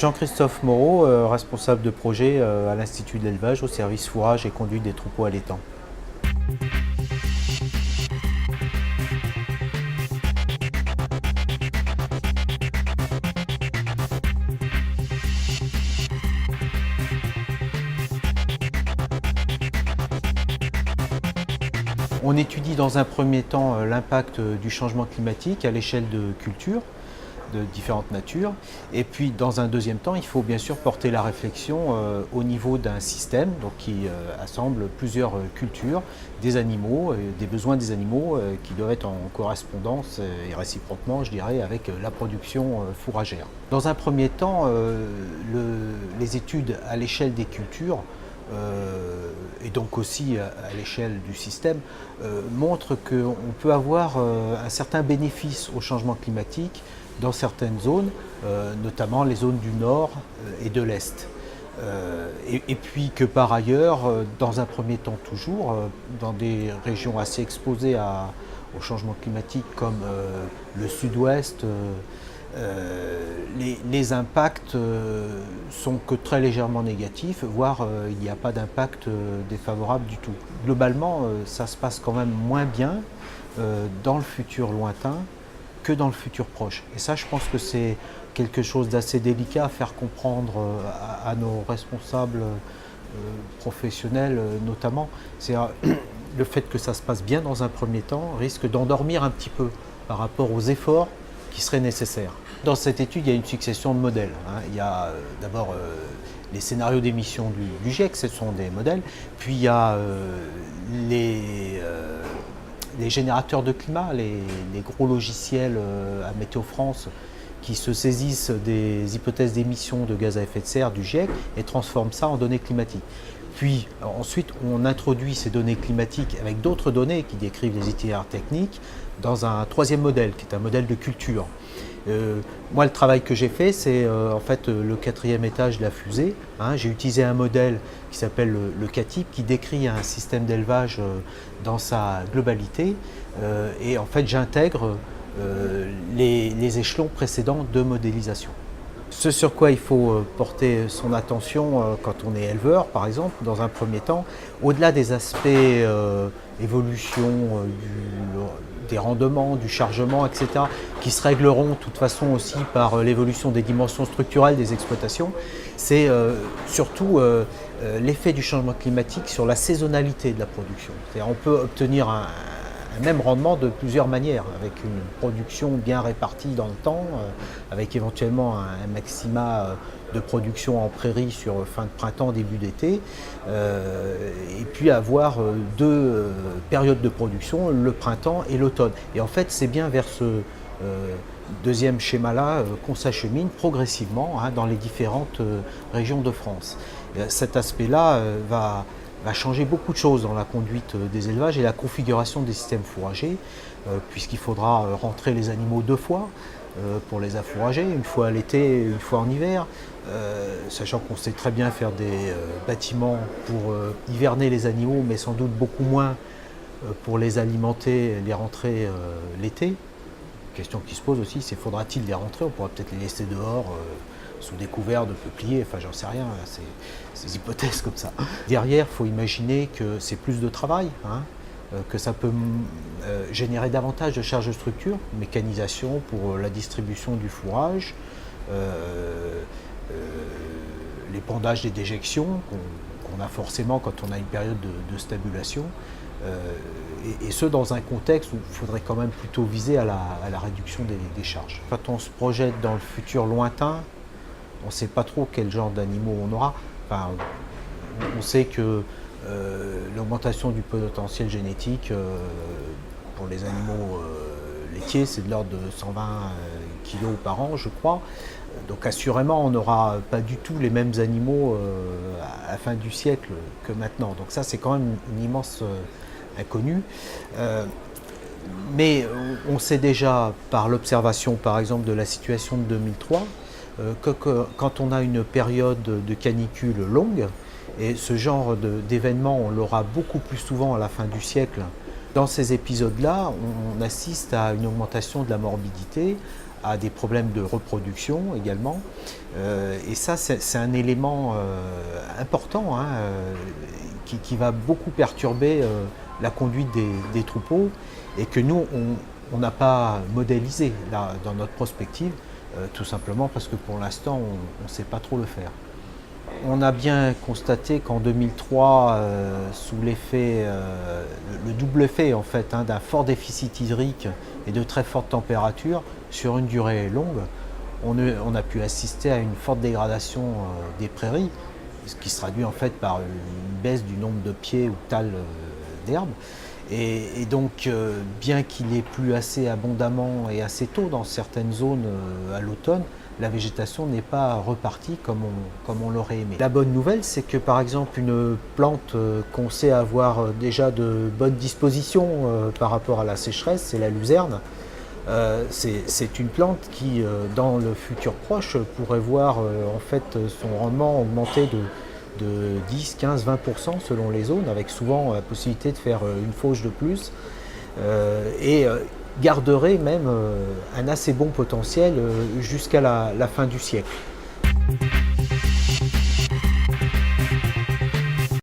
Jean-Christophe Moreau, responsable de projet à l'Institut de l'élevage au service fourrage et conduite des troupeaux allaitants. On étudie dans un premier temps l'impact du changement climatique à l'échelle de cultures de différentes natures. Et puis dans un deuxième temps, il faut bien sûr porter la réflexion au niveau d'un système donc, qui assemble plusieurs cultures, des animaux, des besoins des animaux qui doivent être en correspondance et réciproquement, je dirais, avec la production fourragère. Dans un premier temps, les études à l'échelle des cultures et donc aussi à l'échelle du système, montrent qu'on peut avoir un certain bénéfice au changement climatique dans certaines zones, notamment les zones du nord et de l'est. Et puis que par ailleurs, dans un premier temps toujours, dans des régions assez exposées au changement climatique comme le sud-ouest, les impacts sont que très légèrement négatifs, voire il n'y a pas d'impact défavorable du tout. Globalement, ça se passe quand même moins bien dans le futur lointain que dans le futur proche. Et ça, je pense que c'est quelque chose d'assez délicat à faire comprendre à nos responsables professionnels notamment. C'est le fait que ça se passe bien dans un premier temps risque d'endormir un petit peu par rapport aux efforts qui seraient nécessaires. Dans cette étude, il y a une succession de modèles. Il y a d'abord les scénarios d'émission du GIEC, ce sont des modèles, puis il y a les générateurs de climat, les gros logiciels à Météo France qui se saisissent des hypothèses d'émissions de gaz à effet de serre du GIEC et transforment ça en données climatiques. Puis ensuite, on introduit ces données climatiques avec d'autres données qui décrivent les itinéraires techniques dans un troisième modèle, qui est un modèle de culture. Moi, le travail que j'ai fait, c'est en fait le quatrième étage de la fusée. J'ai utilisé un modèle qui s'appelle le CATIP, qui décrit un système d'élevage dans sa globalité. Et en fait, j'intègre les échelons précédents de modélisation. Ce sur quoi il faut porter son attention quand on est éleveur, par exemple, dans un premier temps, au-delà des aspects évolution des rendements, du chargement, etc., qui se régleront de toute façon aussi par l'évolution des dimensions structurelles des exploitations, c'est surtout l'effet du changement climatique sur la saisonnalité de la production. C'est-à-dire on peut obtenir un même rendement de plusieurs manières, avec une production bien répartie dans le temps, avec éventuellement un maxima de production en prairie sur fin de printemps, début d'été, et puis avoir deux périodes de production, le printemps et l'automne. Et en fait, c'est bien vers ce deuxième schéma-là qu'on s'achemine progressivement dans les différentes régions de France. Cet aspect-là va changer beaucoup de choses dans la conduite des élevages et la configuration des systèmes fourragers, puisqu'il faudra rentrer les animaux deux fois pour les affourager, une fois à l'été, une fois en hiver, sachant qu'on sait très bien faire des bâtiments pour hiverner les animaux, mais sans doute beaucoup moins pour les alimenter, les rentrer l'été. Question qui se pose aussi, c'est faudra-t-il les rentrer? On pourra peut-être les laisser dehors sous des couverts de peupliers, enfin j'en sais rien, ces hypothèses comme ça. Derrière, il faut imaginer que c'est plus de travail, que ça peut générer davantage de charges de structure, mécanisation pour la distribution du fourrage, l'épandage des déjections qu'on a forcément quand on a une période de stabulation, et ce dans un contexte où il faudrait quand même plutôt viser à la réduction des charges. Quand on se projette dans le futur lointain, on ne sait pas trop quel genre d'animaux on aura. Enfin, on sait que l'augmentation du potentiel génétique pour les animaux laitiers, c'est de l'ordre de 120 kg par an, je crois. Donc assurément, on n'aura pas du tout les mêmes animaux à la fin du siècle que maintenant. Donc ça, c'est quand même une immense inconnue. Mais on sait déjà par l'observation, par exemple, de la situation de 2003, que quand on a une période de canicule longue, et ce genre d'événement, on l'aura beaucoup plus souvent à la fin du siècle, dans ces épisodes-là, on assiste à une augmentation de la morbidité, a des problèmes de reproduction également. Et ça, c'est un élément important, hein, qui va beaucoup perturber la conduite des troupeaux et que nous, on n'a pas modélisé là, dans notre prospective, tout simplement parce que pour l'instant, on ne sait pas trop le faire. On a bien constaté qu'en 2003, sous l'effet, le double effet en fait, hein, d'un fort déficit hydrique et de très fortes températures, sur une durée longue, on a pu assister à une forte dégradation des prairies, ce qui se traduit en fait par une baisse du nombre de pieds ou tales d'herbe. Et donc, bien qu'il ait plu assez abondamment et assez tôt dans certaines zones à l'automne, la végétation n'est pas repartie comme on l'aurait aimé. La bonne nouvelle, c'est que par exemple une plante qu'on sait avoir déjà de bonnes dispositions par rapport à la sécheresse, c'est la luzerne. C'est une plante qui, dans le futur proche, pourrait voir en fait son rendement augmenter de 10, 15, 20% selon les zones, avec souvent la possibilité de faire une fauche de plus. Et garderait même un assez bon potentiel jusqu'à la fin du siècle.